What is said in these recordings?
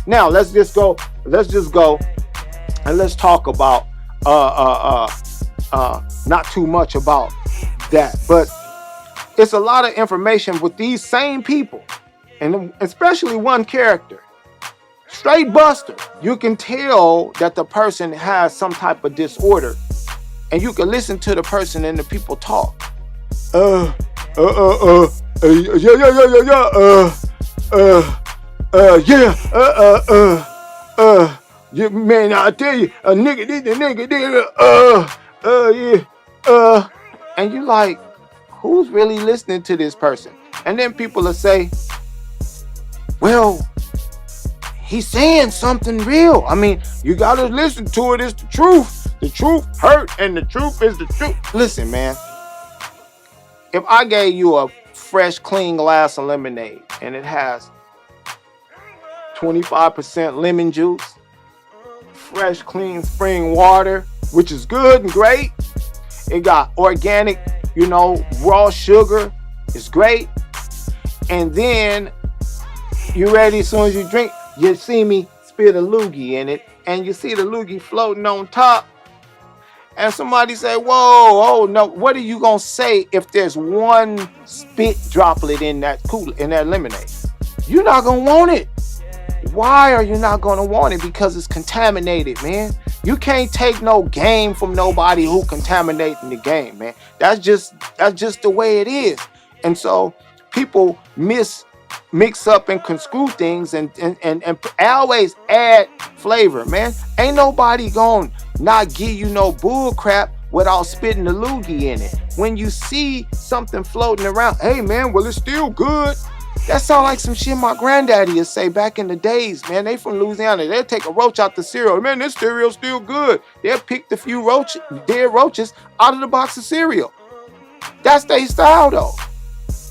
Now let's just go. Let's just go and let's talk about not too much about that, but it's a lot of information with these same people, and especially one character, straight buster. You can tell that the person has some type of disorder, and you can listen to the person and the people talk. Yeah, yeah, yeah, yeah, yeah, yeah, yeah, man, I tell you, a nigga, this, a nigga, yeah, and you like, who's really listening to this person? And then people will say, well, he's saying something real. I mean, you gotta listen to it. It's the truth. The truth hurt, and the truth is the truth. Listen, man. If I gave you a fresh, clean glass of lemonade and it has 25% lemon juice, fresh, clean spring water, which is good and great. It got organic, raw sugar. It's great. And then you ready as soon as you drink, you see me spit a loogie in it, and you see the loogie floating on top. And somebody say, whoa, oh no, what are you gonna say if there's one spit droplet in that lemonade? You're not gonna want it. Why are you not gonna want it? Because it's contaminated, man. You can't take no game from nobody who contaminating the game, man. That's just the way it is. And so people mix up and construe things and always add flavor, man. Ain't nobody gonna not give you no bull crap without spitting the loogie in it. When you see something floating around, hey man, well, it's still good. That sound like some shit my granddaddy would say back in the days, man. They from Louisiana. They'll take a roach out the cereal. Man, this cereal's still good. They'll pick the few dead roaches out of the box of cereal. That's their style, though.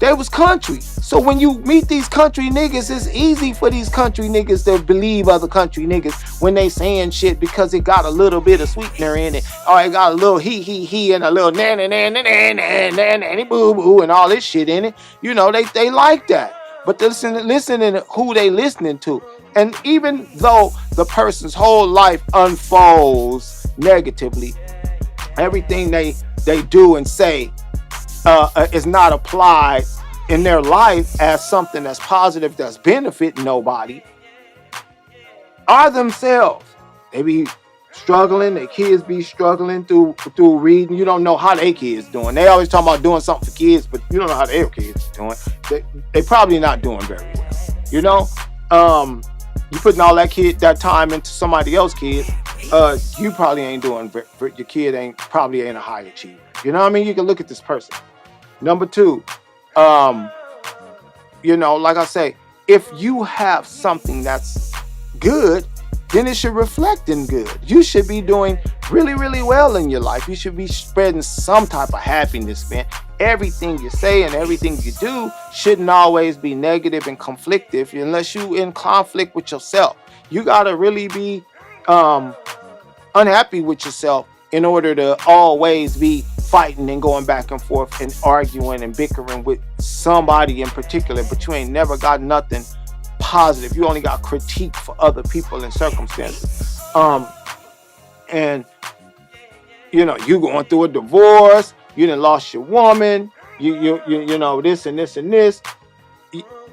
They was country. So when you meet these country niggas, it's easy for these country niggas to believe other country niggas when they saying shit because it got a little bit of sweetener in it. Or it got a little he and a little nanny boo boo and all this shit in it. They like that. But listen to who they listening to. And even though the person's whole life unfolds negatively, everything they do and say is not applied in their life as something that's positive, that's benefiting nobody, are themselves. They be struggling, their kids be struggling through reading. You don't know how their kids doing. They always talk about doing something for kids, but you don't know how their kids doing. They probably not doing very well. You putting all that time into somebody else's kid, you probably ain't doing, your kid probably ain't a high achiever. You know what I mean? You can look at this person. Number two, like I say, if you have something that's good, then it should reflect in good. You should be doing really, really well in your life. You should be spreading some type of happiness, man. Everything you say and everything you do shouldn't always be negative and conflictive unless you in conflict with yourself. You gotta really be unhappy with yourself in order to always be fighting and going back and forth and arguing and bickering with somebody in particular, but you ain't never got nothing positive. You only got critique for other people and circumstances. And you going through a divorce, you done lost your woman, you this and this and this.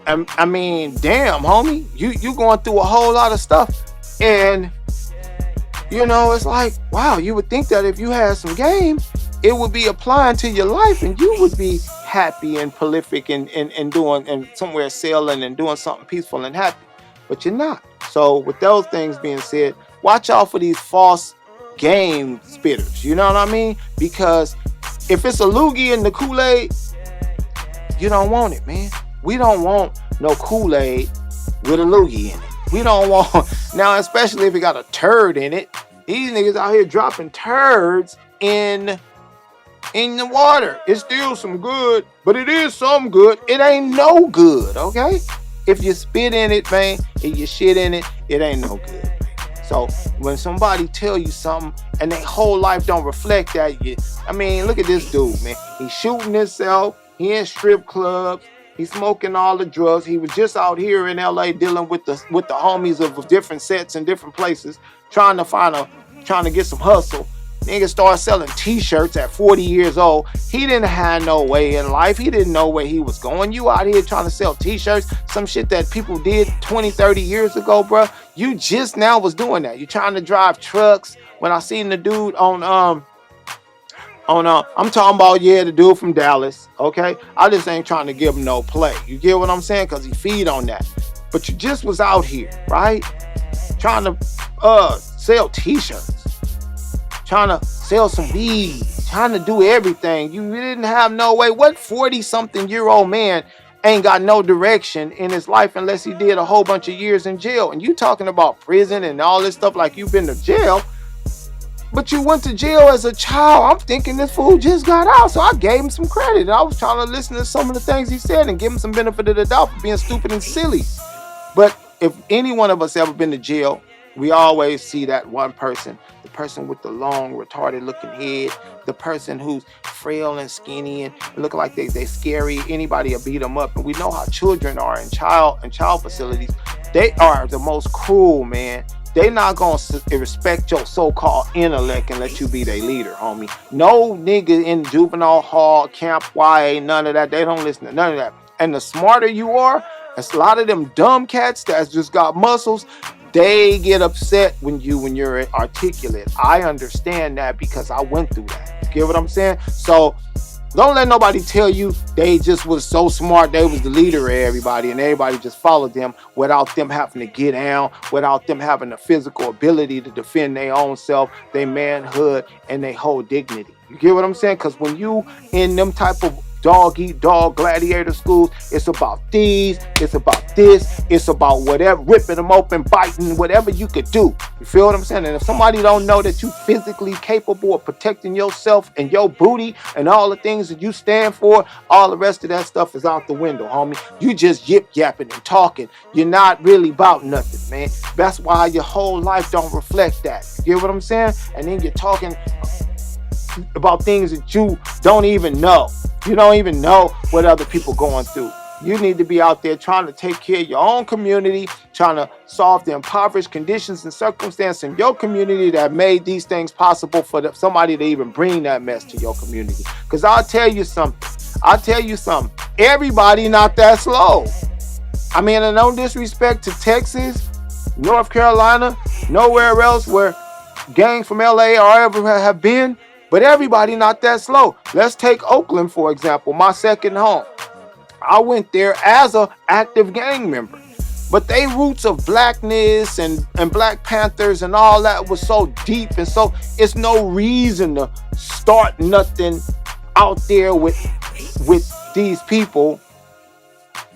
I mean, damn, homie, you going through a whole lot of stuff, and it's like, wow, you would think that if you had some game, it would be applying to your life and you would be happy and prolific and doing and somewhere sailing and doing something peaceful and happy. But you're not. So with those things being said, watch out for these false game spitters. You know what I mean? Because if it's a loogie in the Kool-Aid, you don't want it, man. We don't want no Kool-Aid with a loogie in it. We don't want, now especially if it got a turd in it. These niggas out here dropping turds in the water. It's still some good, but it is some good. It ain't no good, okay? If you spit in it, man, if you shit in it, it ain't no good, man. So when somebody tell you something and their whole life don't reflect that, look at this dude, man. He's shooting himself. He in strip clubs. He's smoking all the drugs. He was just out here in LA dealing with the homies of different sets and different places, trying to get some hustle. Nigga started selling t-shirts at 40 years old. He didn't have no way in life. He didn't know where he was going. You out here trying to sell t-shirts, some shit that people did 20, 30 years ago, bro. You just now was doing that. You trying to drive trucks. When I seen the dude on I'm talking about, yeah, the dude from Dallas, okay? I just ain't trying to give him no play. You get what I'm saying? Because he feed on that. But you just was out here, right? Trying to sell t-shirts. Trying to sell some weed, trying to do everything. You didn't have no way. What 40-something-year-old man ain't got no direction in his life unless he did a whole bunch of years in jail? And you talking about prison and all this stuff like you've been to jail, but you went to jail as a child. I'm thinking this fool just got out, so I gave him some credit. I was trying to listen to some of the things he said and give him some benefit of the doubt for being stupid and silly. But if any one of us ever been to jail, we always see that one person, the person with the long, retarded looking head, the person who's frail and skinny and look like they scary. Anybody will beat them up. And we know how children are in child facilities. They are the most cruel, man. They not gonna respect your so-called intellect and let you be their leader, homie. No nigga in juvenile hall, camp YA, none of that. They don't listen to none of that. And the smarter you are, a lot of them dumb cats that just got muscles, they get upset when you're articulate. I understand that because I went through that. You get what I'm saying? So don't let nobody tell you they just was so smart, they was the leader of everybody and everybody just followed them without them having to get down, without them having the physical ability to defend their own self, their manhood, and their whole dignity. You get what I'm saying? Because when you in them type of dog eat dog gladiator schools, it's about these, it's about this, it's about whatever, ripping them open, biting, whatever you could do. You feel what I'm saying? And if somebody don't know that you physically capable of protecting yourself and your booty and all the things that you stand for, all the rest of that stuff is out the window, homie. You just yip yapping and talking. You're not really about nothing, man. That's why your whole life don't reflect that. You get what I'm saying? And then you're talking about things that you don't even know. You don't even know what other people going through. You need to be out there trying to take care of your own community, trying to solve the impoverished conditions and circumstances in your community that made these things possible for somebody to even bring that mess to your community. Because I'll tell you something. Everybody not that slow. I mean, and no disrespect to Texas, North Carolina, nowhere else where gangs from LA or ever have been, but everybody not that slow. Let's take Oakland, for example, my second home. I went there as an active gang member. But they roots of blackness and Black Panthers and all that was so deep. And so it's no reason to start nothing out there with these people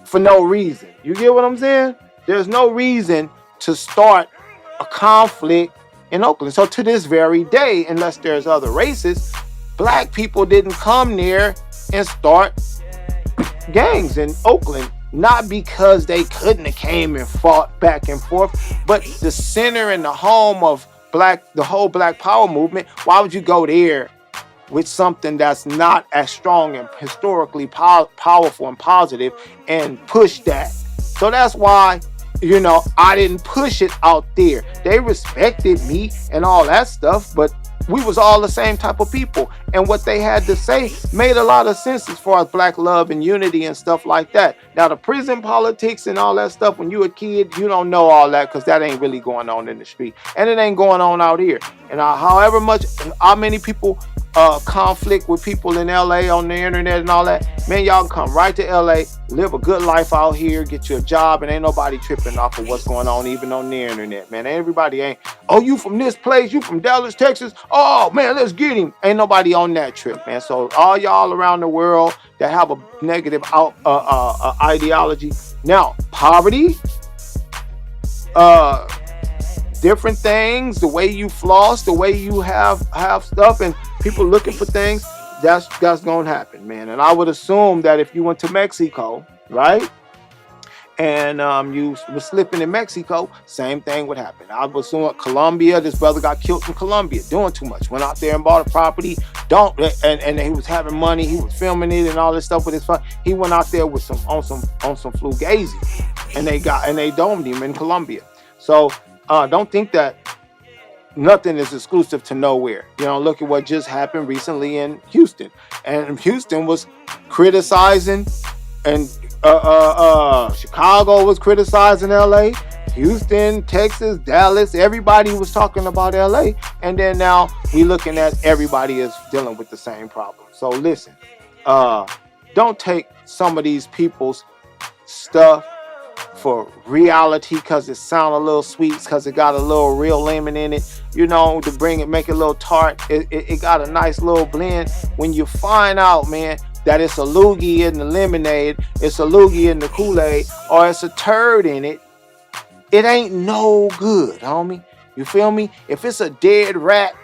for no reason. You get what I'm saying? There's no reason to start a conflict in Oakland. So to this very day, unless there's other races, black people didn't come there and start gangs in Oakland. Not because they couldn't have came and fought back and forth, but the center and the home of the whole Black Power movement. Why would you go there with something that's not as strong and historically powerful and positive and push that? So that's why, I didn't push it out there. They respected me and all that stuff, but we was all the same type of people. And what they had to say made a lot of sense as far as black love and unity and stuff like that. Now, the prison politics and all that stuff, when you a kid, you don't know all that because that ain't really going on in the street. And it ain't going on out here. And how many people conflict with people in LA on the internet and all that, man, y'all can come right to LA, live a good life out here, get you a job, and ain't nobody tripping off of what's going on even on the internet, man. Everybody ain't, oh, you from this place, you from Dallas, Texas, oh man, let's get him. Ain't nobody on that trip, man. So all y'all around the world that have a negative ideology, now poverty, different things, the way you floss, the way you have stuff, and people looking for things, that's gonna happen, man. And I would assume that if you went to Mexico, right, and you was slipping in Mexico, same thing would happen. I was doing Colombia. This brother got killed in Colombia doing too much. Went out there and bought a property. And he was having money. He was filming it and all this stuff with his fun. He went out there with some fugazi, and they domed him in Colombia. So don't think that nothing is exclusive to nowhere. Look at what just happened recently in Houston, and Houston was criticizing, and Chicago was criticizing LA, Houston, Texas, Dallas, everybody was talking about LA, and then now we looking at everybody is dealing with the same problem. So listen, don't take some of these people's stuff for reality because it sound a little sweet, because it got a little real lemon in it, to bring it, make it a little tart. It got a nice little blend. When you find out, man, that it's a loogie in the lemonade, it's a loogie in the Kool-Aid, or it's a turd in it, it ain't no good, homie. You feel me? If it's a dead rat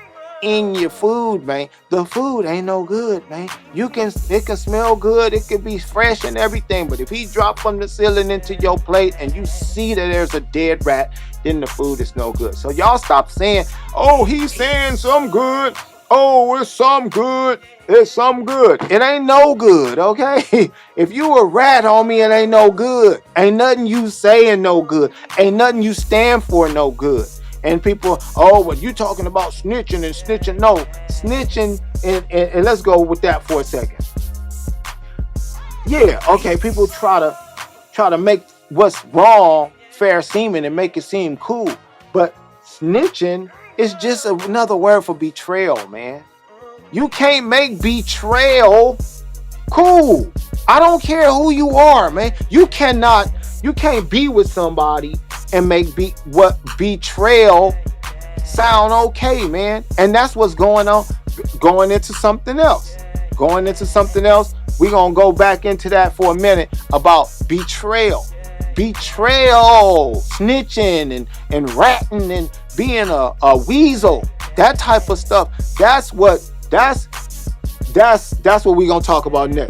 in your food, man, the food ain't no good, man. It can smell good, it can be fresh and everything, but if he dropped from the ceiling into your plate and you see that there's a dead rat, then the food is no good. So y'all stop saying, oh, he's saying some good. Oh, it's some good. It's some good. It ain't no good, okay? If you a rat, homie, it ain't no good. Ain't nothing you saying no good. Ain't nothing you stand for no good. And people, oh, well, you talking about snitching and snitching. No, snitching, and let's go with that for a second. Yeah, okay, people try to make what's wrong fair seeming and make it seem cool. But snitching is just another word for betrayal, man. You can't make betrayal cool. I don't care who you are, man. You can't be with somebody and make betrayal sound okay, man. And that's what's going on. Going into something else. We're going to go back into that for a minute about betrayal. Snitching and ratting and being a weasel. That type of stuff. That's what we're going to talk about next.